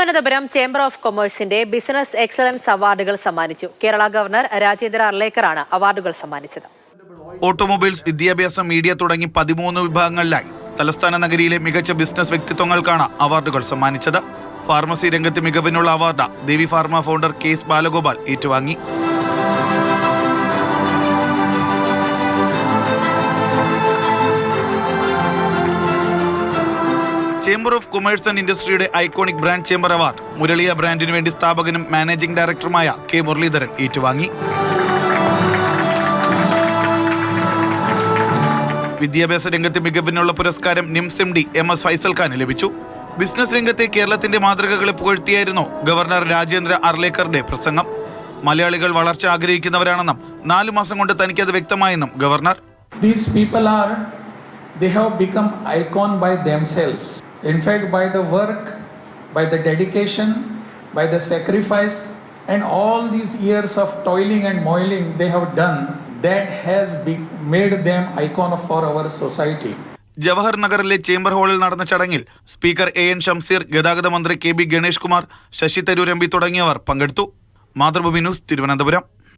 Thiruvananthapuram chamber of കൊമേഴ്സിന്റെ business excellence അവാർഡുകൾ സമ്മാനിച്ചു. കേരള ഗവർണർ രാജേന്ദ്ര അർലേക്കറാണ് അവാർഡുകൾ സമ്മാനിച്ചത്. ഓട്ടോമൊബൈൽസ്, വിദ്യാഭ്യാസം, മീഡിയ തുടങ്ങി 13 വിഭാഗങ്ങളിലായി തലസ്ഥാന നഗരിയിലെ മികച്ച ബിസിനസ് വ്യക്തിത്വങ്ങൾക്കാണ് അവാർഡുകൾ സമ്മാനിച്ചത്. ഫാർമസി രംഗത്ത് മികവിനുള്ള award Devi pharma founder K S. Balagopal ഏറ്റുവാങ്ങി. ചേംബർ ഓഫ് കൊമേഴ്സ് ആൻഡ് ഇൻഡസ്ട്രിയുടെ iconic brand chamber award Muraliya ബ്രാൻഡിനു വേണ്ടി സ്ഥാപകനും മാനേജിംഗ് ഡയറക്ടറുമായ കെ. മുരളീധരൻ ഏറ്റുവാങ്ങി. വിദ്യാഭ്യാസ രംഗത്ത് മികവിനുള്ള പുരസ്കാരം നിംസ് MD MS ഫൈസൽ ഖാന് ലഭിച്ചു. ബിസിനസ് രംഗത്തെ കേരളത്തിന്റെ മാതൃകകളെ പുകഴ്ത്തിയായിരുന്നു ഗവർണർ രാജേന്ദ്ര അർലേക്കറുടെ പ്രസംഗം. മലയാളികൾ വളർച്ച ആഗ്രഹിക്കുന്നവരാണെന്നും 4 മാസം കൊണ്ട് തനിക്കത് വ്യക്തമായെന്നും governor. They have become icon by themselves. In fact, by the work, by the dedication, by the sacrifice, and all these years of toiling and moiling they have done, that has made them icon for our society. Jawahar നഗറിലെ chamber ഹാളിൽ നടന്ന ചടങ്ങിൽ speaker AN Shamseer, ഗതാഗത മന്ത്രി KB Ganesh Kumar, Sasi Tharoor MP തുടങ്ങിയവർ പങ്കെടുത്തു. Mathrubhumi news, Thiruvananthapuram.